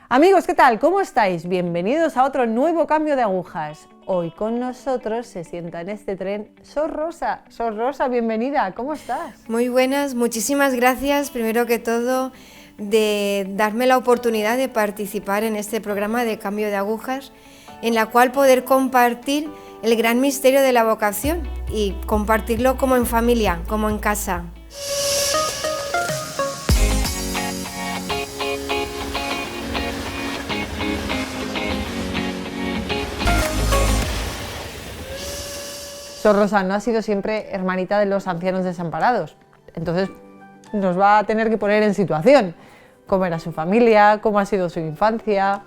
Amigos, ¿qué tal? ¿Cómo estáis? Bienvenidos a otro nuevo cambio de agujas. Hoy con nosotros se sienta en este tren Sor Rosa. Sor Rosa, bienvenida, ¿cómo estás? Muy buenas, muchísimas gracias, primero que todo, de darme la oportunidad de participar en este programa de cambio de agujas, en la cual poder compartir el gran misterio de la vocación y compartirlo como en familia, como en casa. Sor Rosa no ha sido siempre hermanita de los ancianos desamparados, entonces nos va a tener que poner en situación. ¿Cómo era su familia? ¿Cómo ha sido su infancia?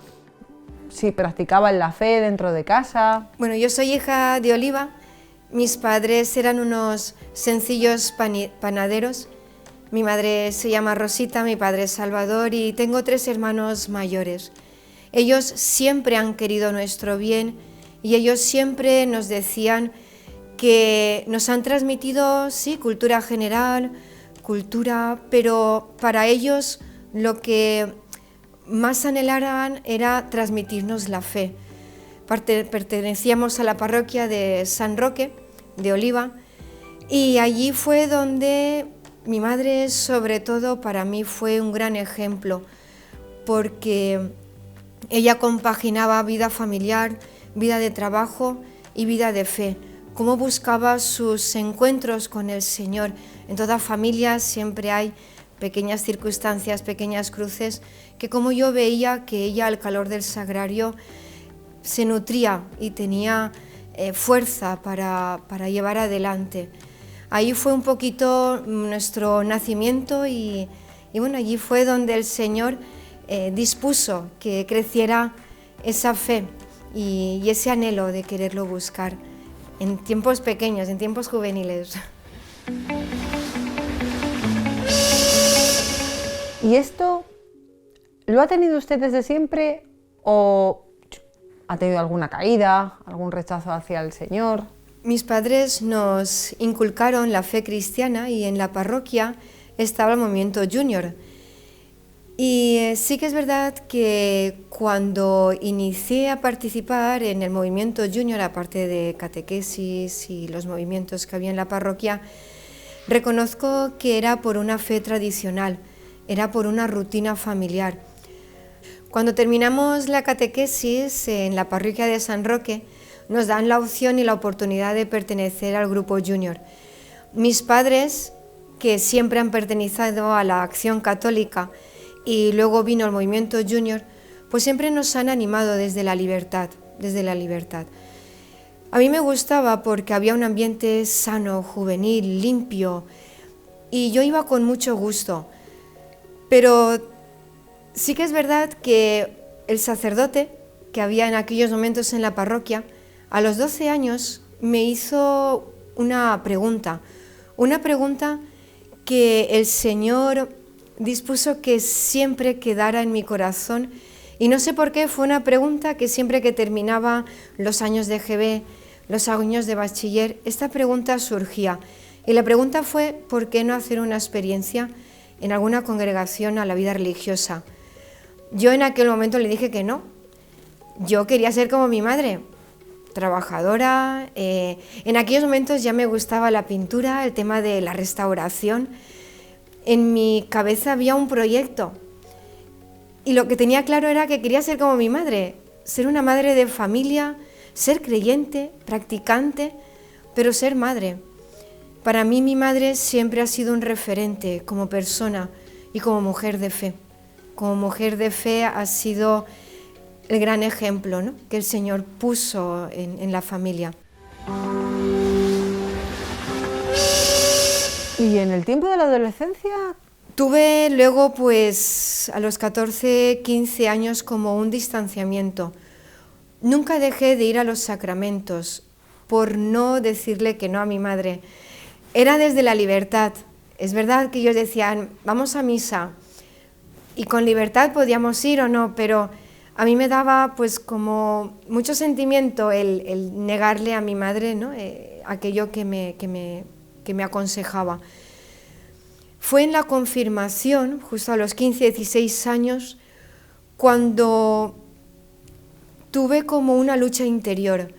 ¿Si practicaban la fe dentro de casa? Bueno, yo soy hija de Oliva, mis padres eran unos sencillos panaderos, mi madre se llama Rosita, mi padre es Salvador y tengo 3 hermanos mayores. Ellos siempre han querido nuestro bien y ellos siempre nos decían que nos han transmitido, sí, cultura general, pero para ellos lo que más anhelaban era transmitirnos la fe. Pertenecíamos a la parroquia de San Roque, de Oliva, y allí fue donde mi madre, sobre todo, para mí fue un gran ejemplo, porque ella compaginaba vida familiar, vida de trabajo y vida de fe. Cómo buscaba sus encuentros con el Señor. En toda familia siempre hay pequeñas circunstancias, pequeñas cruces, que como yo veía que ella al calor del sagrario se nutría y tenía fuerza para llevar adelante. Ahí fue un poquito nuestro nacimiento y bueno, allí fue donde el Señor dispuso que creciera esa fe y ese anhelo de quererlo buscar. En tiempos pequeños, en tiempos juveniles. ¿Y esto lo ha tenido usted desde siempre o ha tenido alguna caída, algún rechazo hacia el Señor? Mis padres nos inculcaron la fe cristiana y en la parroquia estaba el movimiento Junior. Y sí que es verdad que cuando inicié a participar en el movimiento Junior, aparte de catequesis y los movimientos que había en la parroquia, reconozco que era por una fe tradicional, era por una rutina familiar. Cuando terminamos la catequesis en la parroquia de San Roque, nos dan la opción y la oportunidad de pertenecer al grupo Junior. Mis padres, que siempre han pertenecido a la Acción Católica, y luego vino el movimiento Junior, pues siempre nos han animado desde la libertad. A mí me gustaba porque había un ambiente sano, juvenil, limpio, y yo iba con mucho gusto. Pero sí que es verdad que el sacerdote que había en aquellos momentos en la parroquia, a los 12 años me hizo una pregunta que el Señor dispuso que siempre quedara en mi corazón y no sé por qué fue una pregunta que siempre que terminaba los años de GB, los años de bachiller, esta pregunta surgía y la pregunta fue ¿por qué no hacer una experiencia en alguna congregación a la vida religiosa? Yo en aquel momento le dije que no, yo quería ser como mi madre, trabajadora, en aquellos momentos ya me gustaba la pintura, el tema de la restauración. En mi cabeza había un proyecto y lo que tenía claro era que quería ser como mi madre, ser una madre de familia, ser creyente, practicante, pero ser madre. Para mí mi madre siempre ha sido un referente como persona y como mujer de fe. Como mujer de fe ha sido el gran ejemplo, ¿no?, que el Señor puso en la familia. ¿Y en el tiempo de la adolescencia? Tuve luego, pues, a los 14, 15 años como un distanciamiento. Nunca dejé de ir a los sacramentos por no decirle que no a mi madre. Era desde la libertad. Es verdad que ellos decían, vamos a misa, y con libertad podíamos ir o no, pero a mí me daba pues como mucho sentimiento el negarle a mi madre, ¿no?, aquello que me aconsejaba. Fue en la confirmación, justo a los 15, 16 años, cuando tuve como una lucha interior.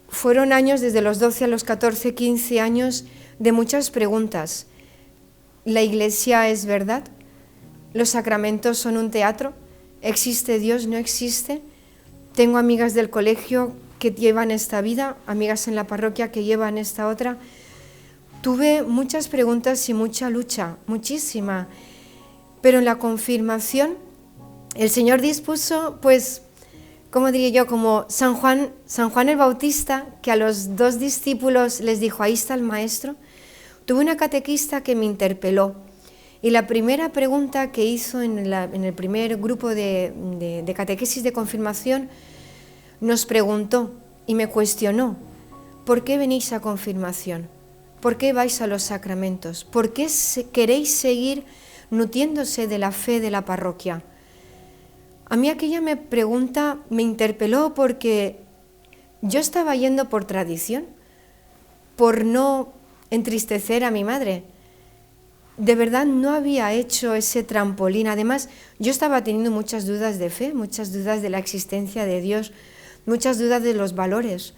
Fueron años desde los 12 a los 14, 15 años de muchas preguntas. ¿La Iglesia es verdad? ¿Los sacramentos son un teatro? ¿Existe Dios? ¿No existe? Tengo amigas del colegio que llevan esta vida, amigas en la parroquia que llevan esta otra. Tuve muchas preguntas y mucha lucha, muchísima. Pero en la confirmación el Señor dispuso, pues, ¿cómo diría yo? Como San Juan el Bautista, que a los 2 discípulos les dijo, ahí está el Maestro. Tuve una catequista que me interpeló. Y la primera pregunta que hizo en el primer grupo de catequesis de confirmación, nos preguntó y me cuestionó, ¿por qué venís a confirmación? ¿Por qué vais a los sacramentos? ¿Por qué queréis seguir nutriéndose de la fe de la parroquia? A mí aquella pregunta me interpeló porque yo estaba yendo por tradición, por no entristecer a mi madre. De verdad no había hecho ese trampolín. Además, yo estaba teniendo muchas dudas de fe, muchas dudas de la existencia de Dios, muchas dudas de los valores,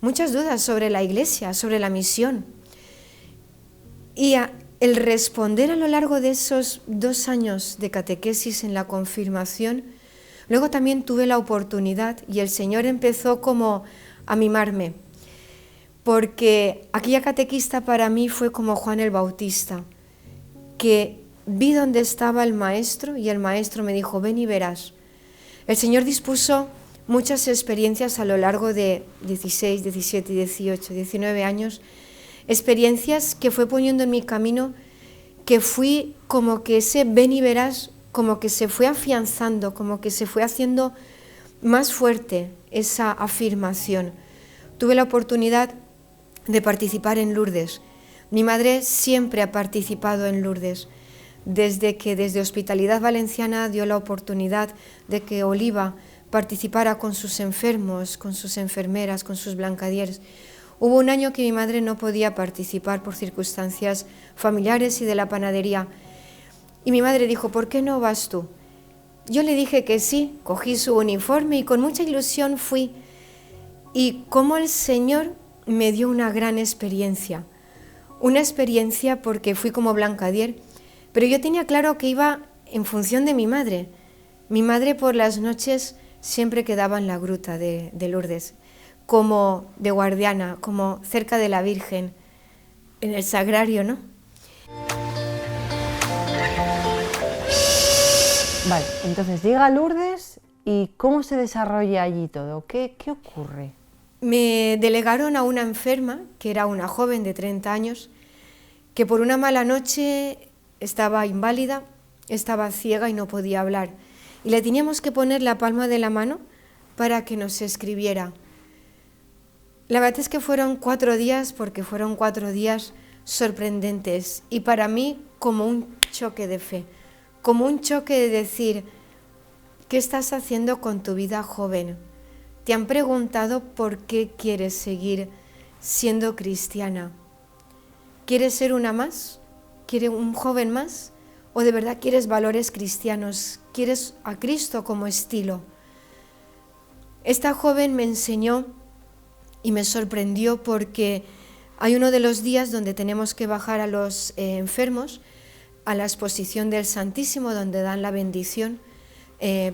muchas dudas sobre la Iglesia, sobre la misión. Y el responder a lo largo de esos 2 años de catequesis en la confirmación, luego también tuve la oportunidad y el Señor empezó como a mimarme, porque aquella catequista para mí fue como Juan el Bautista, que vi dónde estaba el Maestro y el Maestro me dijo, ven y verás. El Señor dispuso muchas experiencias a lo largo de 16, 17, 18, 19 años, experiencias que fue poniendo en mi camino, que fui como que ese ven y verás, como que se fue afianzando, como que se fue haciendo más fuerte esa afirmación. Tuve la oportunidad de participar en Lourdes. Mi madre siempre ha participado en Lourdes, desde Hospitalidad Valenciana dio la oportunidad de que Oliva participara con sus enfermos, con sus enfermeras, con sus blancadieres. Hubo un año que mi madre no podía participar por circunstancias familiares y de la panadería. Y mi madre dijo, ¿por qué no vas tú? Yo le dije que sí, cogí su uniforme y con mucha ilusión fui. Y como el Señor me dio una gran experiencia. Una experiencia porque fui como blancadier, pero yo tenía claro que iba en función de mi madre. Mi madre por las noches siempre quedaba en la gruta de Lourdes, como de guardiana, como cerca de la Virgen, en el sagrario, ¿no? Vale, entonces llega a Lourdes y ¿cómo se desarrolla allí todo? ¿Qué ocurre? Me delegaron a una enferma, que era una joven de 30 años, que por una mala noche estaba inválida, estaba ciega y no podía hablar. Y le teníamos que poner la palma de la mano para que nos escribiera. La verdad es que fueron 4 días, porque fueron 4 días sorprendentes y para mí como un choque de fe, como un choque de decir, ¿qué estás haciendo con tu vida, joven? ¿Te han preguntado por qué quieres seguir siendo cristiana? ¿Quieres ser una más? ¿Quieres un joven más? ¿O de verdad quieres valores cristianos? ¿Quieres a Cristo como estilo? Esta joven me enseñó y me sorprendió porque hay uno de los días donde tenemos que bajar a los enfermos a la exposición del Santísimo, donde dan la bendición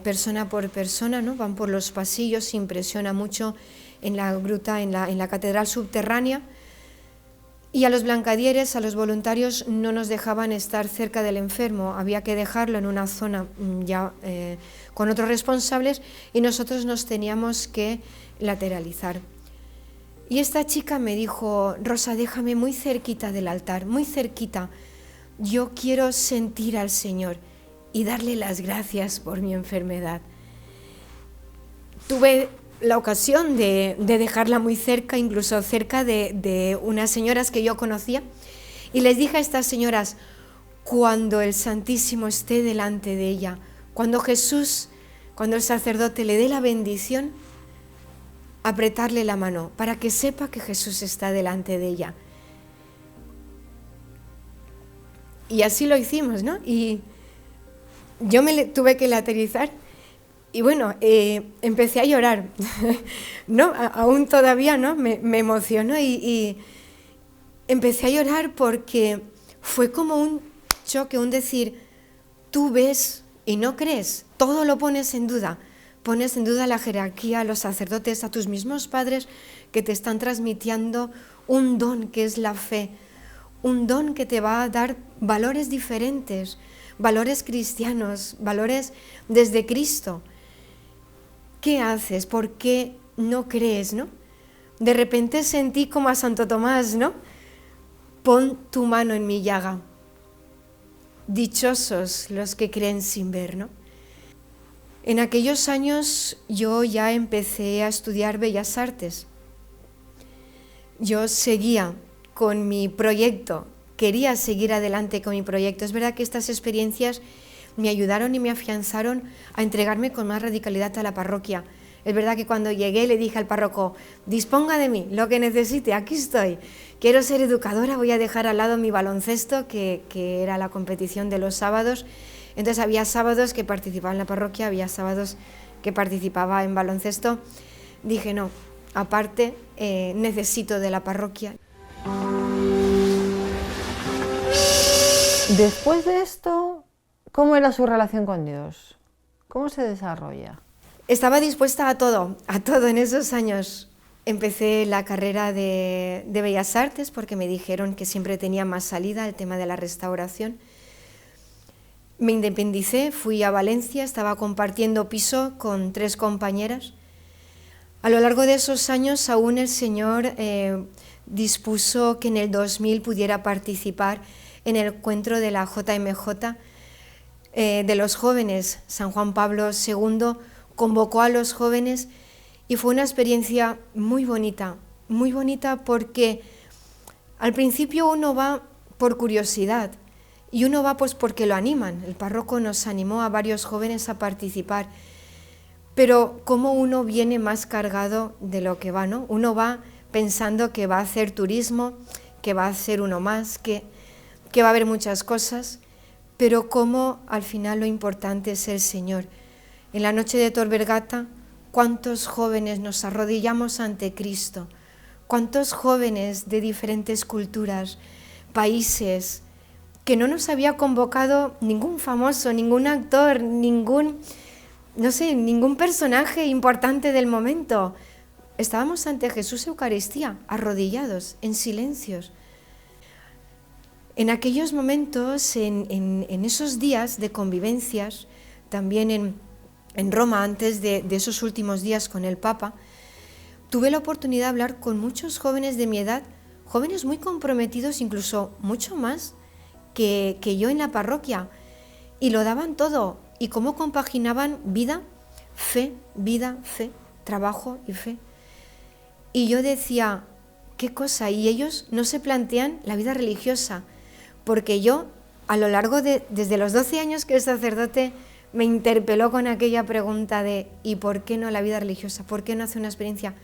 persona por persona, ¿no? Van por los pasillos, se impresiona mucho en la gruta, en la catedral subterránea. Y a los blancadieres, a los voluntarios, no nos dejaban estar cerca del enfermo, había que dejarlo en una zona ya con otros responsables y nosotros nos teníamos que lateralizar. Y esta chica me dijo, Rosa, déjame muy cerquita del altar, muy cerquita, yo quiero sentir al Señor y darle las gracias por mi enfermedad. Tuve la ocasión de dejarla muy cerca, incluso cerca de unas señoras que yo conocía, y les dije a estas señoras, cuando el Santísimo esté delante de ella, cuando el sacerdote le dé la bendición, apretarle la mano para que sepa que Jesús está delante de ella. Y así lo hicimos, ¿no? Y yo me tuve que lateralizar Y bueno, empecé a llorar, ¿no? Aún todavía, ¿no? Me emocionó y empecé a llorar porque fue como un choque, un decir, tú ves y no crees, todo lo pones en duda la jerarquía, a los sacerdotes, a tus mismos padres que te están transmitiendo un don que es la fe, un don que te va a dar valores diferentes, valores cristianos, valores desde Cristo. ¿Qué haces? ¿Por qué no crees, no? De repente sentí como a Santo Tomás, ¿no? Pon tu mano en mi llaga. Dichosos los que creen sin ver, ¿no? En aquellos años yo ya empecé a estudiar Bellas Artes. Yo seguía con mi proyecto, quería seguir adelante con mi proyecto. Es verdad que estas experiencias me ayudaron y me afianzaron a entregarme con más radicalidad a la parroquia. Es verdad que cuando llegué le dije al párroco, disponga de mí, lo que necesite, aquí estoy. Quiero ser educadora, voy a dejar al lado mi baloncesto, que era la competición de los sábados. Entonces había sábados que participaba en la parroquia, había sábados que participaba en baloncesto. Dije, no, aparte necesito de la parroquia. Después de esto, ¿cómo era su relación con Dios? ¿Cómo se desarrolla? Estaba dispuesta a todo en esos años. Empecé la carrera de Bellas Artes porque me dijeron que siempre tenía más salida el tema de la restauración. Me independicé, fui a Valencia, estaba compartiendo piso con 3 compañeras. A lo largo de esos años aún el Señor dispuso que en el 2000 pudiera participar en el encuentro de la JMJ de los jóvenes. San Juan Pablo II convocó a los jóvenes y fue una experiencia muy bonita porque al principio uno va por curiosidad y uno va pues porque lo animan. El párroco nos animó a varios jóvenes a participar, pero como uno viene más cargado de lo que va, ¿no? Uno va pensando que va a hacer turismo, que va a hacer uno más, que va a haber muchas cosas, pero como al final lo importante es el Señor. En la noche de Tor Vergata, ¿cuántos jóvenes nos arrodillamos ante Cristo? ¿Cuántos jóvenes de diferentes culturas, países, que no nos había convocado ningún famoso, ningún actor, ningún personaje importante del momento? Estábamos ante Jesús Eucaristía, arrodillados, en silencios. En aquellos momentos, en esos días de convivencias, también en Roma, antes de esos últimos días con el Papa, tuve la oportunidad de hablar con muchos jóvenes de mi edad, jóvenes muy comprometidos, incluso mucho más que yo en la parroquia, y lo daban todo, y cómo compaginaban vida, fe, trabajo y fe. Y yo decía, ¿qué cosa? Y ellos no se plantean la vida religiosa, porque yo, a lo largo desde los 12 años que el sacerdote me interpeló con aquella pregunta de ¿y por qué no la vida religiosa? ¿Por qué no hace una experiencia?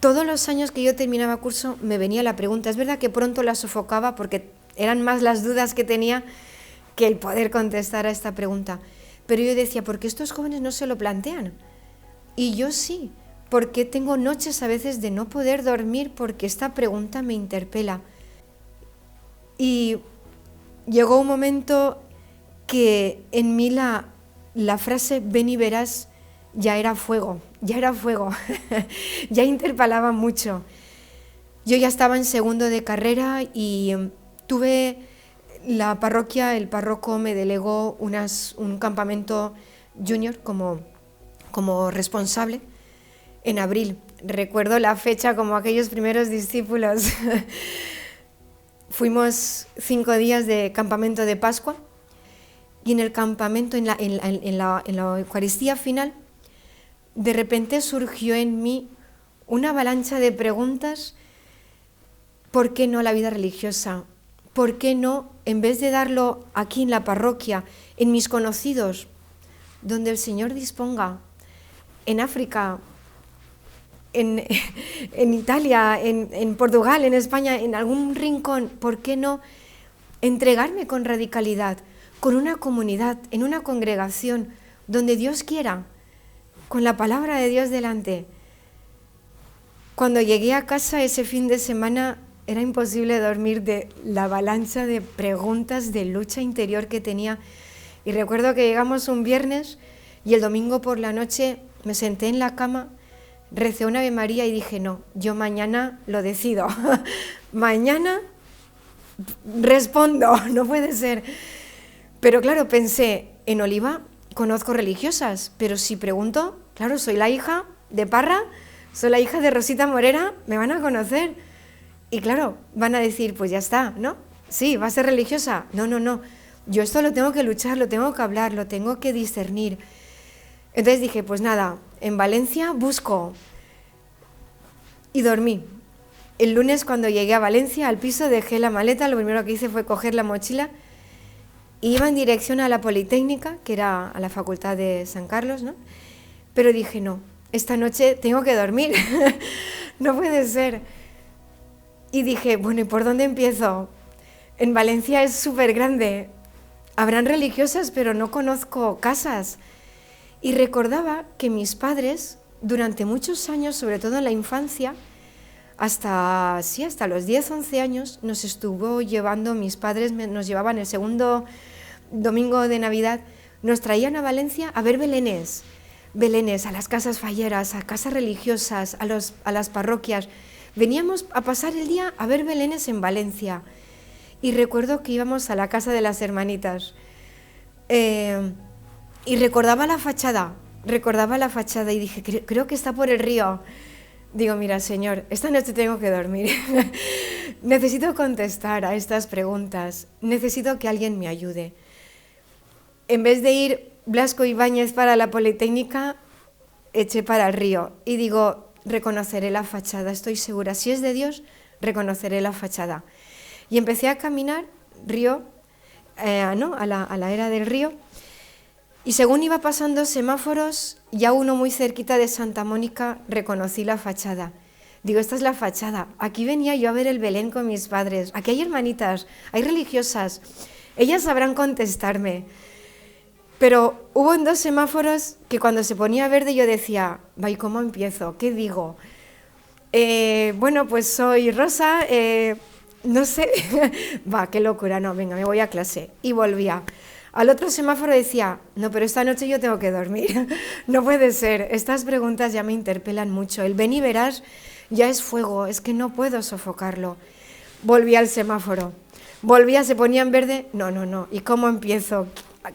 Todos los años que yo terminaba curso me venía la pregunta. Es verdad que pronto la sofocaba porque eran más las dudas que tenía que el poder contestar a esta pregunta. Pero yo decía, ¿por qué estos jóvenes no se lo plantean? Y yo sí, porque tengo noches a veces de no poder dormir porque esta pregunta me interpela. Y llegó un momento que en mí la frase ven y verás ya era fuego, ya interpelaba mucho. Yo ya estaba en segundo de carrera y tuve la parroquia, el párroco me delegó un campamento junior como responsable en abril. Recuerdo la fecha como aquellos primeros discípulos. Fuimos 5 días de campamento de Pascua y en el campamento, en la Eucaristía final, de repente surgió en mí una avalancha de preguntas. ¿Por qué no la vida religiosa? ¿Por qué no, en vez de darlo aquí en la parroquia, en mis conocidos, donde el Señor disponga, en África, en Italia, en Portugal, en España, en algún rincón, ¿por qué no entregarme con radicalidad, con una comunidad, en una congregación, donde Dios quiera, con la palabra de Dios delante. Cuando llegué a casa ese fin de semana era imposible dormir de la avalancha de preguntas, de lucha interior que tenía. Y recuerdo que llegamos un viernes y el domingo por la noche me senté en la cama, recé una Ave María y dije, no, yo mañana lo decido. Mañana respondo, no puede ser. Pero claro, pensé, en Oliva conozco religiosas, pero si pregunto, claro, soy la hija de Parra, soy la hija de Rosita Morera, me van a conocer. Y claro, van a decir, pues ya está, ¿no? Sí, ¿va a ser religiosa? No, no, no. Yo esto lo tengo que luchar, lo tengo que hablar, lo tengo que discernir. Entonces dije, pues nada, en Valencia busco. Y dormí. El lunes cuando llegué a Valencia, al piso, dejé la maleta, lo primero que hice fue coger la mochila y iba en dirección a la Politécnica, que era a la Facultad de San Carlos, ¿no? Pero dije, no, esta noche tengo que dormir, no puede ser. Y dije, bueno, ¿y por dónde empiezo? En Valencia es súper grande, habrán religiosas, pero no conozco casas. Y recordaba que mis padres, durante muchos años, sobre todo en la infancia, hasta los 10, 11 años, nos estuvo llevando, mis padres nos llevaban el segundo domingo de Navidad, nos traían a Valencia a ver belenes, a las casas falleras, a casas religiosas, a las parroquias. Veníamos a pasar el día a ver belenes en Valencia. Y recuerdo que íbamos a la casa de las hermanitas. Y recordaba la fachada y dije, creo que está por el río. Digo, mira, Señor, esta noche tengo que dormir. Necesito contestar a estas preguntas. Necesito que alguien me ayude. En vez de ir Blasco Ibáñez para la Politécnica, eché para el río. Y digo, reconoceré la fachada, estoy segura. Si es de Dios, reconoceré la fachada. Y empecé a caminar río, a la era del río. Y según iba pasando semáforos, ya uno muy cerquita de Santa Mónica, reconocí la fachada. Digo, esta es la fachada. Aquí venía yo a ver el Belén con mis padres. Aquí hay hermanitas, hay religiosas. Ellas sabrán contestarme. Pero hubo en 2 semáforos que cuando se ponía verde yo decía, ¿y cómo empiezo? ¿Qué digo? Bueno, pues soy Rosa, no sé. Qué locura, no, venga, me voy a clase. Y volvía. Al otro semáforo decía, no, pero esta noche yo tengo que dormir. No puede ser, estas preguntas ya me interpelan mucho. El ven y verás ya es fuego, es que no puedo sofocarlo. Volví al semáforo, se ponía en verde, no. ¿Y cómo empiezo?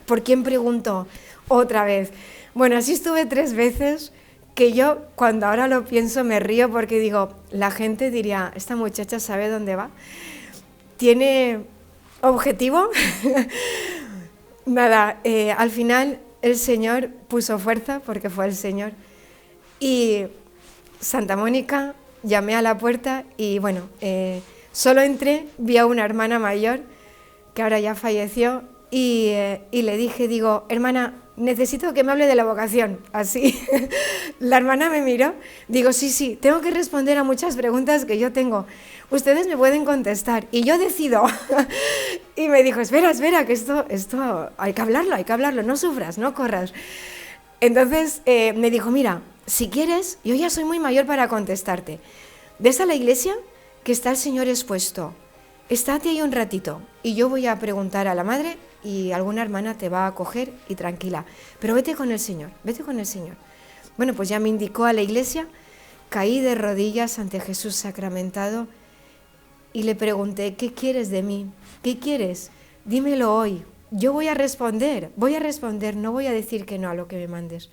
¿Por quién pregunto? Otra vez. Bueno, así estuve 3 veces, que yo cuando ahora lo pienso me río porque digo, la gente diría, esta muchacha sabe dónde va, tiene objetivo. Nada, al final el Señor puso fuerza, porque fue el Señor, y Santa Mónica, llamé a la puerta y bueno, solo entré, vi a una hermana mayor, que ahora ya falleció, y le dije, digo, hermana, necesito que me hable de la vocación, así. La hermana me miró, digo, sí, tengo que responder a muchas preguntas que yo tengo, ustedes me pueden contestar, y yo decido. Y me dijo, espera, que esto hay que hablarlo, no sufras, no corras. Entonces me dijo, mira, si quieres, yo ya soy muy mayor para contestarte, ves a la iglesia que está el Señor expuesto, estate ahí un ratito, y yo voy a preguntar a la madre, y alguna hermana te va a acoger y tranquila, pero vete con el Señor. Bueno, pues ya me indicó a la iglesia, caí de rodillas ante Jesús sacramentado y le pregunté, ¿qué quieres de mí? ¿Qué quieres? Dímelo hoy. Yo voy a responder, no voy a decir que no a lo que me mandes.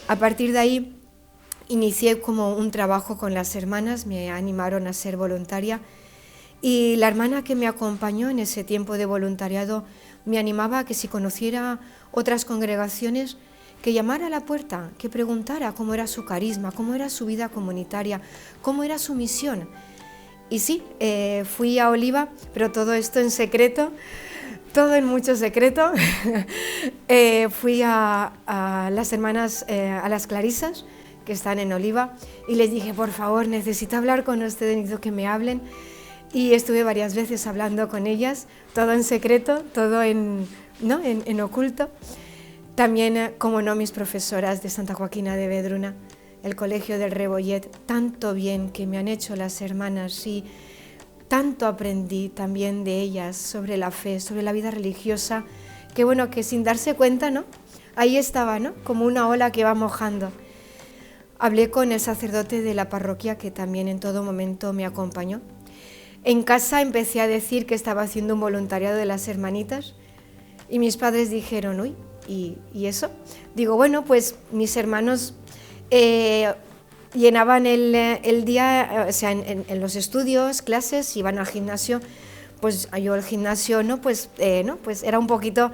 A partir de ahí inicié como un trabajo con las hermanas, me animaron a ser voluntaria y la hermana que me acompañó en ese tiempo de voluntariado me animaba a que si conociera otras congregaciones, que llamara a la puerta, que preguntara cómo era su carisma, cómo era su vida comunitaria, cómo era su misión. Y sí, fui a Oliva, pero todo esto en secreto, todo en mucho secreto. Fui a las hermanas, a las clarisas, que están en Oliva, y les dije, por favor, necesito hablar con ustedes, necesito que me hablen. y estuve varias veces hablando con ellas, todo en secreto, todo en oculto. También, como no, mis profesoras de Santa Joaquina de Vedruna, el Colegio del Rebollet, tanto bien que me han hecho las hermanas y tanto aprendí también de ellas sobre la fe, sobre la vida religiosa, que bueno, que sin darse cuenta, ¿no? Ahí estaba, ¿no? Como una ola que va mojando. Hablé con el sacerdote de la parroquia que también en todo momento me acompañó. En casa empecé a decir que estaba haciendo un voluntariado de las hermanitas y mis padres dijeron, uy, ¿y eso? Digo, bueno, pues mis hermanos llenaban el día, o sea, en los estudios, clases, iban al gimnasio, pues yo el gimnasio, ¿no? Pues era un poquito,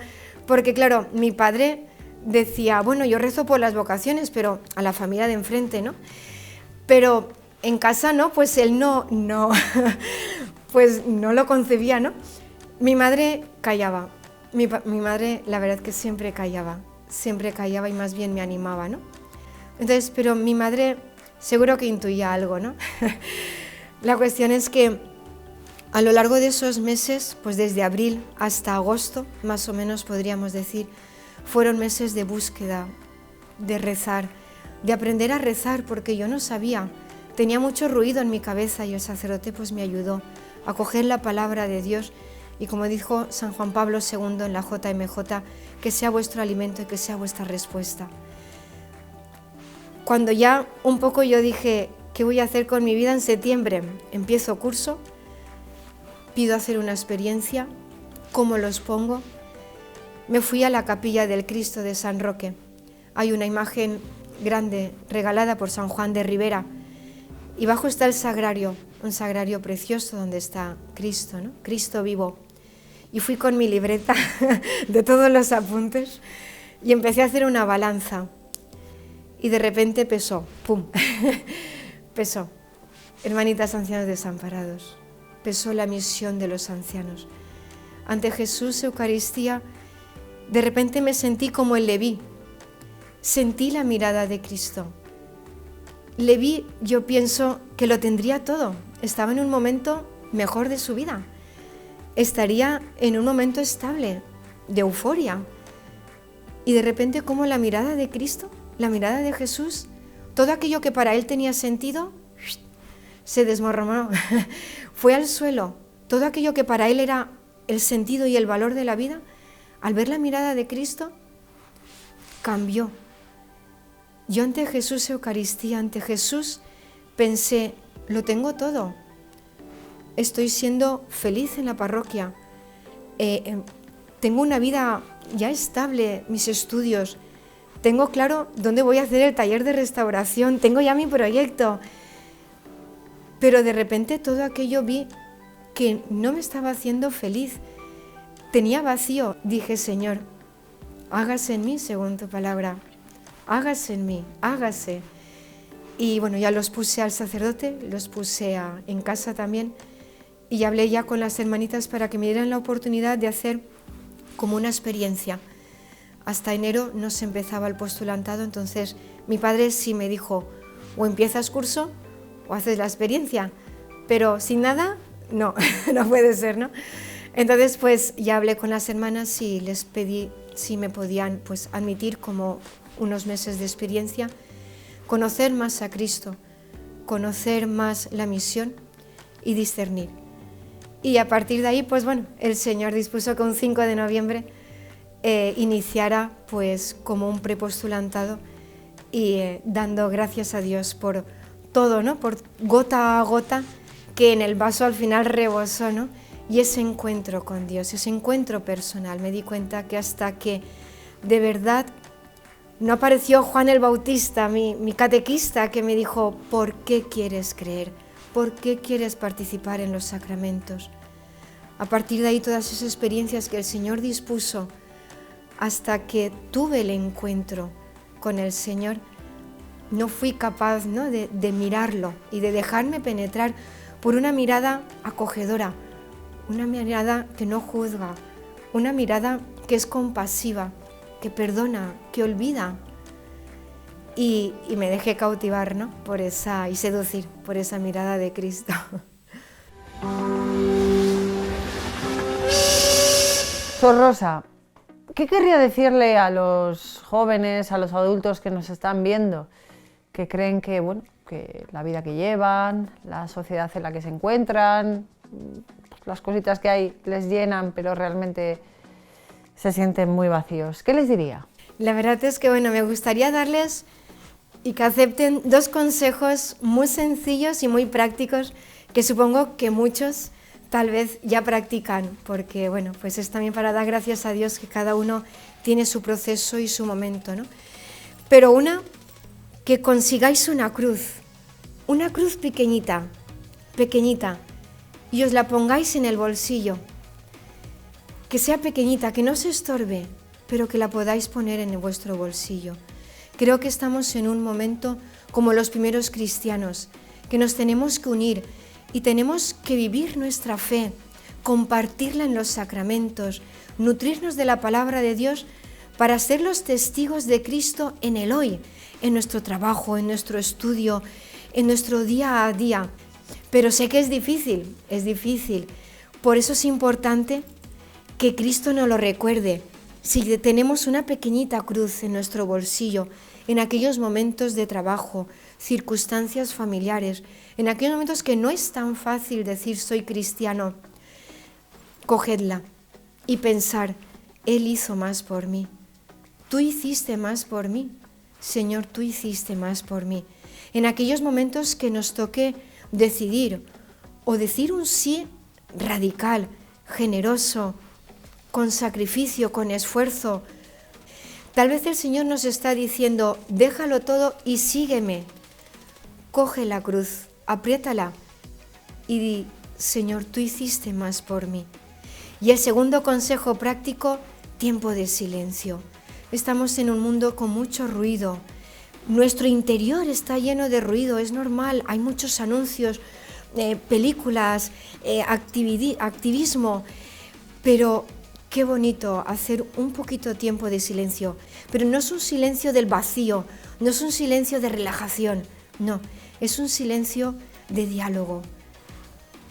porque claro, mi padre decía, bueno, yo rezo por las vocaciones, pero a la familia de enfrente, ¿no? Pero en casa, ¿no? Pues él no, pues no lo concebía, ¿no? Mi madre callaba, mi madre la verdad que siempre callaba y más bien me animaba, ¿no? Entonces, pero mi madre seguro que intuía algo, ¿no? La cuestión es que a lo largo de esos meses, pues desde abril hasta agosto, más o menos podríamos decir, fueron meses de búsqueda, de rezar, de aprender a rezar, porque yo no sabía, tenía mucho ruido en mi cabeza y el sacerdote pues me ayudó a coger la palabra de Dios y como dijo San Juan Pablo II en la JMJ, que sea vuestro alimento y que sea vuestra respuesta. Cuando ya un poco yo dije, ¿qué voy a hacer con mi vida en septiembre? Empiezo curso, pido hacer una experiencia, ¿cómo los pongo? Me fui a la capilla del Cristo de San Roque. Hay una imagen grande regalada por San Juan de Ribera y bajo está el sagrario, un sagrario precioso donde está Cristo, ¿no? Cristo vivo. Y fui con mi libreta de todos los apuntes y empecé a hacer una balanza. Y de repente pesó, ¡pum! Pesó. Hermanitas ancianos desamparados. Pesó la misión de los ancianos. Ante Jesús, Eucaristía, de repente me sentí como el Leví. Sentí la mirada de Cristo. Leví, yo pienso que lo tendría todo. Estaba en un momento mejor de su vida. Estaría en un momento estable, de euforia. Y de repente, como la mirada de Cristo, la mirada de Jesús, todo aquello que para él tenía sentido, se desmoronó, fue al suelo. Todo aquello que para él era el sentido y el valor de la vida, al ver la mirada de Cristo, cambió. Yo ante Jesús, Eucaristía, ante Jesús, pensé, lo tengo todo. Estoy siendo feliz en la parroquia. Tengo una vida ya estable, mis estudios. Tengo claro dónde voy a hacer el taller de restauración. Tengo ya mi proyecto. Pero de repente todo aquello vi que no me estaba haciendo feliz. Tenía vacío. Dije, Señor, hágase en mí según tu palabra. Hágase en mí, hágase. Y bueno, ya los puse al sacerdote, los puse en casa también. Y hablé ya con las hermanitas para que me dieran la oportunidad de hacer como una experiencia. Hasta enero no se empezaba el postulantado, entonces mi padre sí me dijo, o empiezas curso o haces la experiencia, pero sin nada, no, no puede ser, ¿no? Entonces pues ya hablé con las hermanas y les pedí si me podían pues admitir como unos meses de experiencia, conocer más a Cristo, conocer más la misión y discernir. Y a partir de ahí, pues bueno, el Señor dispuso que un 5 de noviembre iniciara pues como un prepostulantado y dando gracias a Dios por todo, ¿no? Por gota a gota que en el vaso al final rebosó, ¿no? Y ese encuentro con Dios, ese encuentro personal, me di cuenta que hasta que de verdad no apareció Juan el Bautista, mi catequista, que me dijo, ¿por qué quieres creer? ¿Por qué quieres participar en los sacramentos? A partir de ahí todas esas experiencias que el Señor dispuso hasta que tuve el encuentro con el Señor, no fui capaz, ¿no? de mirarlo y de dejarme penetrar por una mirada acogedora, una mirada que no juzga, una mirada que es compasiva, que perdona, que olvida. Y me dejé cautivar, ¿no? Y seducir por esa mirada de Cristo. Sor Rosa, ¿qué querría decirle a los jóvenes, a los adultos que nos están viendo, que creen que, bueno, que la vida que llevan, la sociedad en la que se encuentran, las cositas que hay les llenan, pero realmente se sienten muy vacíos? ¿Qué les diría? La verdad es que, bueno, me gustaría darles y que acepten 2 consejos muy sencillos y muy prácticos que supongo que muchos tal vez ya practican, porque, bueno, pues es también para dar gracias a Dios que cada uno tiene su proceso y su momento, ¿no? Pero que consigáis una cruz pequeñita, pequeñita, y os la pongáis en el bolsillo, que sea pequeñita, que no se estorbe, pero que la podáis poner en vuestro bolsillo. Creo que estamos en un momento como los primeros cristianos, que nos tenemos que unir y tenemos que vivir nuestra fe, compartirla en los sacramentos, nutrirnos de la palabra de Dios para ser los testigos de Cristo en el hoy, en nuestro trabajo, en nuestro estudio, en nuestro día a día. Pero sé que es difícil. Por eso es importante que Cristo nos lo recuerde. Si tenemos una pequeñita cruz en nuestro bolsillo, en aquellos momentos de trabajo, circunstancias familiares, en aquellos momentos que no es tan fácil decir soy cristiano, cogedla y pensar, Él hizo más por mí. Tú hiciste más por mí. Señor, tú hiciste más por mí. En aquellos momentos que nos toque decidir o decir un sí radical, generoso, con sacrificio, con esfuerzo. Tal vez el Señor nos está diciendo, déjalo todo y sígueme. Coge la cruz, apriétala y di, Señor, tú hiciste más por mí. Y el segundo consejo práctico, tiempo de silencio. Estamos en un mundo con mucho ruido. Nuestro interior está lleno de ruido, es normal, hay muchos anuncios, películas, activismo, pero qué bonito hacer un poquito de tiempo de silencio. Pero no es un silencio del vacío, no es un silencio de relajación, no, es un silencio de diálogo.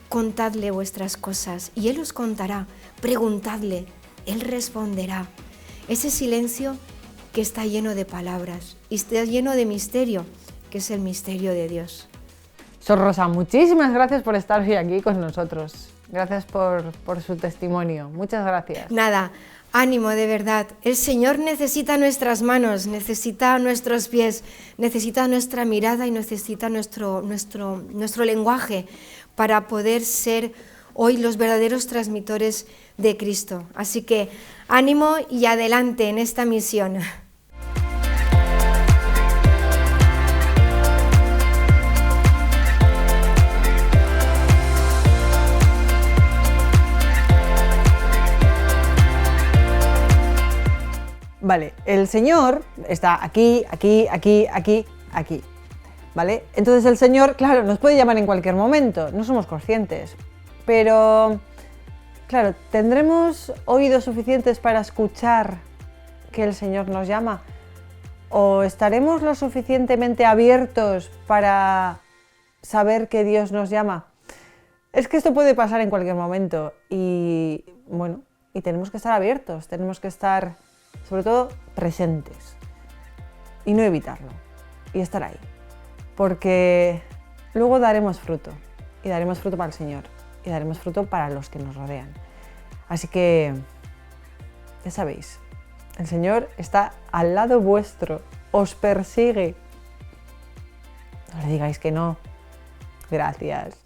Contadle vuestras cosas y Él os contará, preguntadle, Él responderá. Ese silencio que está lleno de palabras y está lleno de misterio, que es el misterio de Dios. Sor Rosa, muchísimas gracias por estar hoy aquí con nosotros. Gracias por su testimonio. Muchas gracias. Nada, ánimo de verdad. El Señor necesita nuestras manos, necesita nuestros pies, necesita nuestra mirada y necesita nuestro lenguaje para poder ser hoy los verdaderos transmitores de Cristo. Así que ánimo y adelante en esta misión. Vale, el Señor está aquí, aquí, aquí, aquí, aquí, ¿vale? Entonces el Señor, claro, nos puede llamar en cualquier momento, no somos conscientes, pero, claro, ¿tendremos oídos suficientes para escuchar que el Señor nos llama? ¿O estaremos lo suficientemente abiertos para saber que Dios nos llama? Es que esto puede pasar en cualquier momento y, bueno, y tenemos que estar abiertos, tenemos que estar, sobre todo, presentes y no evitarlo y estar ahí, porque luego daremos fruto y daremos fruto para el Señor y daremos fruto para los que nos rodean. Así que, ya sabéis, el Señor está al lado vuestro, os persigue. No le digáis que no. Gracias.